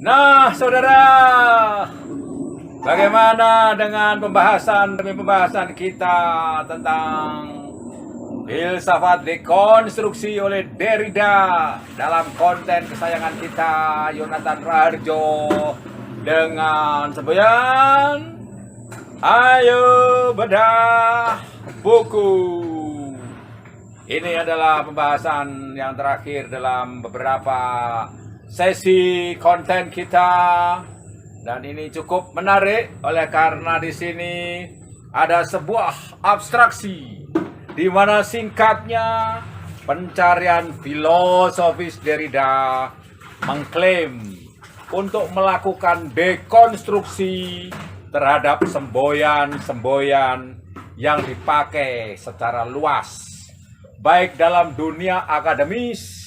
Nah, saudara, bagaimana dengan pembahasan demi pembahasan kita tentang filsafat dekonstruksi oleh Derrida dalam konten kesayangan kita, Yonatan Raharjo, dengan semboyan Ayo Bedah Buku. Ini adalah pembahasan yang terakhir dalam beberapa sesi konten kita, dan ini cukup menarik oleh karena di sini ada sebuah abstraksi di mana singkatnya pencarian filosofis Derrida mengklaim untuk melakukan dekonstruksi terhadap semboyan-semboyan yang dipakai secara luas baik dalam dunia akademis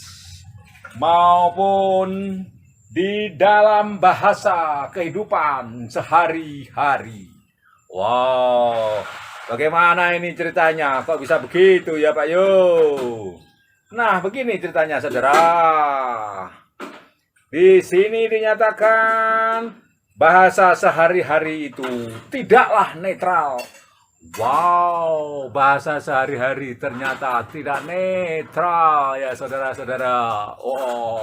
maupun di dalam bahasa kehidupan sehari-hari. Wow, bagaimana ini ceritanya? Kok bisa begitu ya Pak Yo? Nah, begini ceritanya saudara. Di sini dinyatakan bahasa sehari-hari itu tidaklah netral. Wow, bahasa sehari-hari ternyata tidak netral ya saudara-saudara. Oh,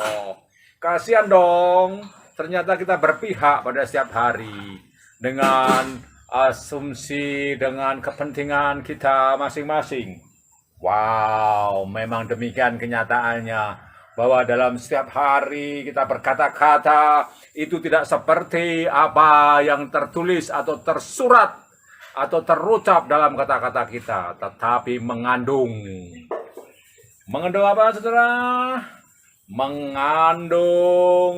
kasihan dong. Ternyata kita berpihak pada setiap hari dengan asumsi, dengan kepentingan kita masing-masing. Wow, memang demikian kenyataannya. Bahwa dalam setiap hari kita berkata-kata itu tidak seperti apa yang tertulis atau tersurat atau terucap dalam kata-kata kita, tetapi mengandung apa saudara? Mengandung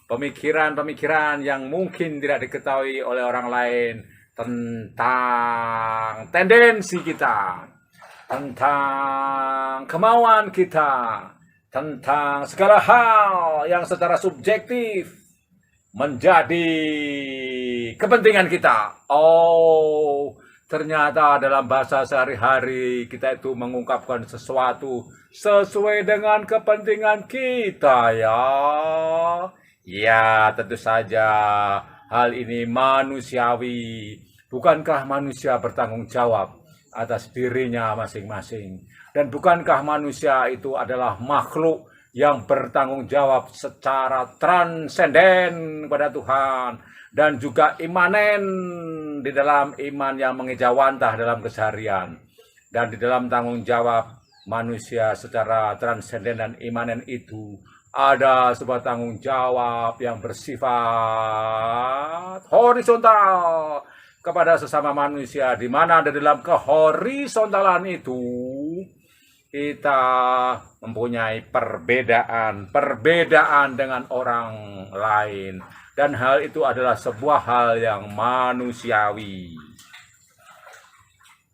pemikiran-pemikiran yang mungkin tidak diketahui oleh orang lain tentang tendensi kita, tentang kemauan kita, tentang segala hal yang secara subjektif menjadi kepentingan kita. Oh, ternyata dalam bahasa sehari-hari kita itu mengungkapkan sesuatu sesuai dengan kepentingan kita ya. Ya, tentu saja hal ini manusiawi. Bukankah manusia bertanggung jawab atas dirinya masing-masing? Dan bukankah manusia itu adalah makhluk yang bertanggung jawab secara transenden kepada Tuhan dan juga imanen di dalam iman yang mengejawantah dalam keseharian. Dan di dalam tanggung jawab manusia secara transenden dan imanen itu ada sebuah tanggung jawab yang bersifat horizontal kepada sesama manusia, di mana di dalam kehorizontalan itu kita mempunyai perbedaan dengan orang lain, dan hal itu adalah sebuah hal yang manusiawi.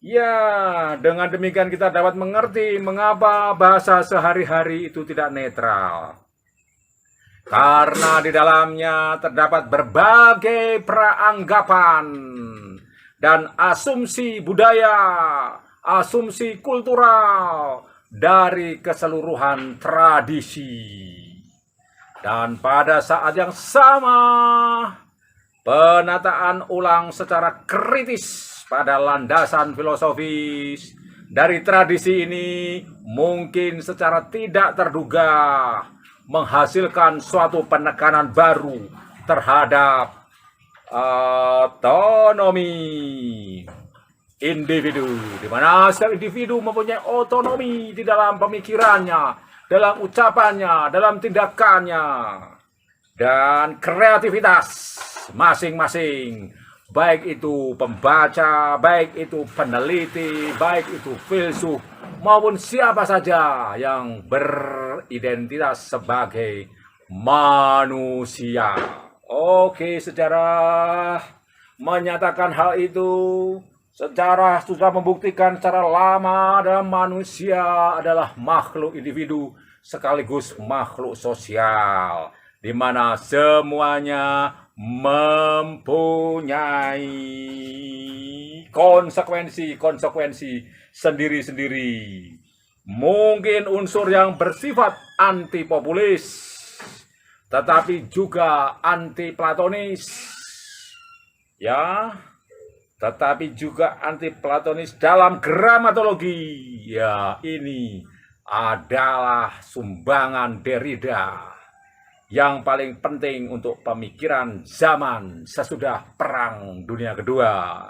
Ya, dengan demikian kita dapat mengerti mengapa bahasa sehari-hari itu tidak netral. Karena di dalamnya terdapat berbagai peranggapan dan asumsi budaya, asumsi kultural dari keseluruhan tradisi. Dan pada saat yang sama, penataan ulang secara kritis pada landasan filosofis dari tradisi ini mungkin secara tidak terduga menghasilkan suatu penekanan baru terhadap otonomi individu, di mana setiap individu mempunyai otonomi di dalam pemikirannya, dalam ucapannya, dalam tindakannya, dan kreativitas masing-masing, baik itu pembaca, baik itu peneliti, baik itu filsuf, maupun siapa saja yang beridentitas sebagai manusia. Oke, sejarah menyatakan hal itu. Sejarah sudah membuktikan secara lama dalam manusia adalah makhluk individu sekaligus makhluk sosial, di mana semuanya mempunyai konsekuensi sendiri-sendiri. Mungkin unsur yang bersifat anti populis, tetapi juga anti-Platonis. Ya, tetapi juga anti-Platonis dalam gramatologi. Ya, ini adalah sumbangan Derrida yang paling penting untuk pemikiran zaman sesudah Perang Dunia Kedua.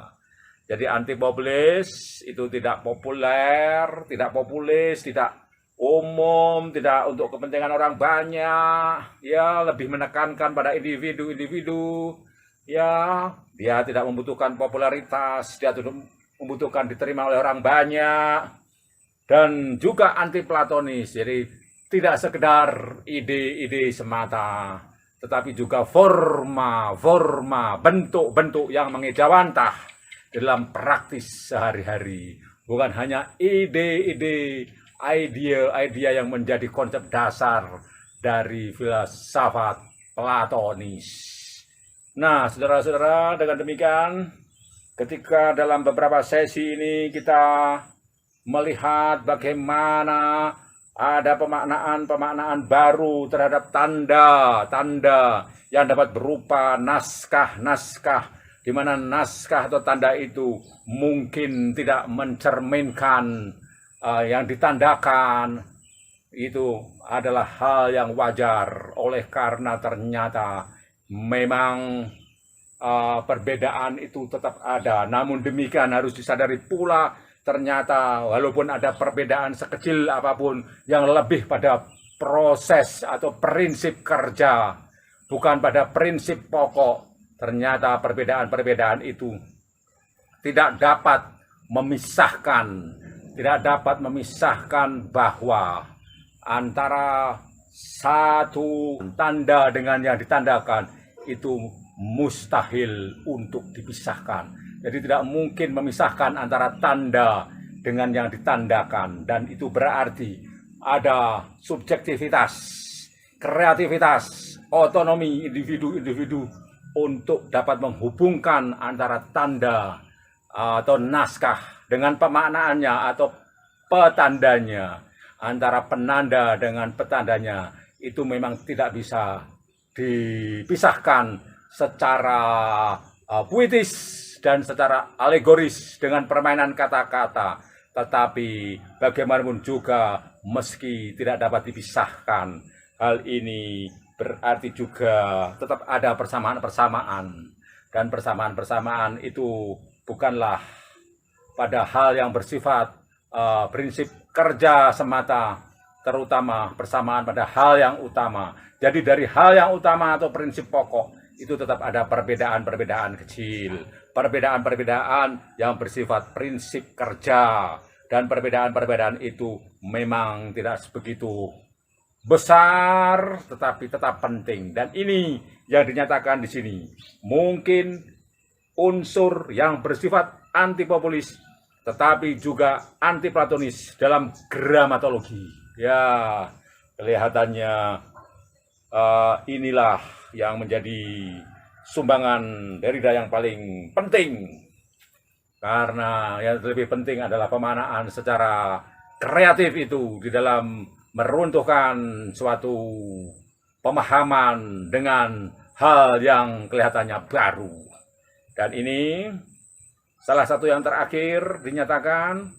Jadi anti-populis itu tidak populer, tidak populis, tidak umum, tidak untuk kepentingan orang banyak, ya lebih menekankan pada individu-individu, ya dia tidak membutuhkan popularitas, dia tidak membutuhkan diterima oleh orang banyak, dan juga anti-Platonis, jadi tidak sekedar ide-ide semata, tetapi juga forma, bentuk-bentuk yang mengejawantah dalam praktis sehari-hari, bukan hanya ide-ide, idea yang menjadi konsep dasar dari filsafat Platonis. Nah, saudara-saudara, dengan demikian, ketika dalam beberapa sesi ini kita melihat bagaimana ada pemaknaan baru terhadap tanda-tanda yang dapat berupa naskah-naskah, di mana naskah atau tanda itu mungkin tidak mencerminkan yang ditandakan, itu adalah hal yang wajar oleh karena ternyata memang perbedaan itu tetap ada. Namun demikian harus disadari pula ternyata walaupun ada perbedaan sekecil apapun yang lebih pada proses atau prinsip kerja, bukan pada prinsip pokok, ternyata perbedaan-perbedaan itu tidak dapat memisahkan bahwa antara satu tanda dengan yang ditandakan itu mustahil untuk dipisahkan. Jadi tidak mungkin memisahkan antara tanda dengan yang ditandakan, dan itu berarti ada subjektivitas, kreativitas, otonomi individu-individu untuk dapat menghubungkan antara tanda atau naskah dengan pemaknaannya atau petandanya, antara penanda dengan petandanya, itu memang tidak bisa dipisahkan secara puitis dan secara alegoris dengan permainan kata-kata. Tetapi bagaimanapun juga meski tidak dapat dipisahkan, hal ini berarti juga tetap ada persamaan-persamaan, dan persamaan-persamaan itu bukanlah pada hal yang bersifat prinsip kerja semata, terutama persamaan pada hal yang utama. Jadi dari hal yang utama atau prinsip pokok itu tetap ada perbedaan-perbedaan kecil, perbedaan-perbedaan yang bersifat prinsip kerja, dan perbedaan-perbedaan itu memang tidak sebegitu besar tetapi tetap penting. Dan ini yang dinyatakan di sini. Mungkin unsur yang bersifat antipopulis tetapi juga anti-Platonis dalam gramatologi. Ya, kelihatannya inilah yang menjadi sumbangan Derrida yang paling penting. Karena yang lebih penting adalah pemaknaan secara kreatif itu di dalam meruntuhkan suatu pemahaman dengan hal yang kelihatannya baru. Dan ini salah satu yang terakhir dinyatakan,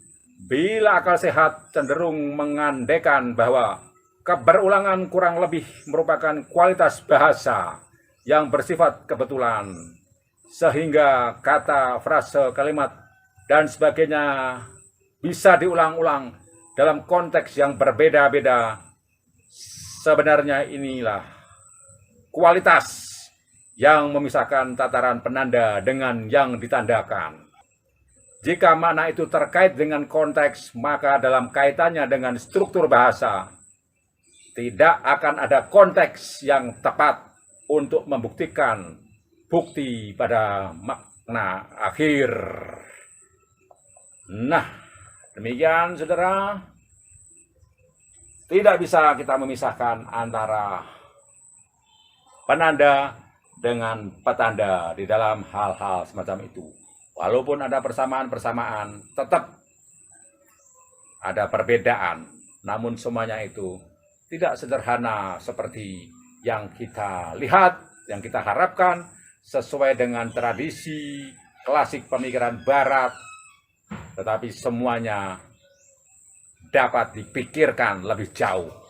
bila akal sehat cenderung mengandaikan bahwa keberulangan kurang lebih merupakan kualitas bahasa yang bersifat kebetulan, sehingga kata, frase, kalimat, dan sebagainya bisa diulang-ulang dalam konteks yang berbeda-beda. Sebenarnya inilah kualitas yang memisahkan tataran penanda dengan yang ditandakan. Jika makna itu terkait dengan konteks, maka dalam kaitannya dengan struktur bahasa, tidak akan ada konteks yang tepat untuk membuktikan bukti pada makna akhir. Nah, demikian saudara, tidak bisa kita memisahkan antara penanda dengan petanda di dalam hal-hal semacam itu. Walaupun ada persamaan-persamaan, tetap ada perbedaan. Namun semuanya itu tidak sederhana seperti yang kita lihat, yang kita harapkan sesuai dengan tradisi klasik pemikiran Barat, tetapi semuanya dapat dipikirkan lebih jauh.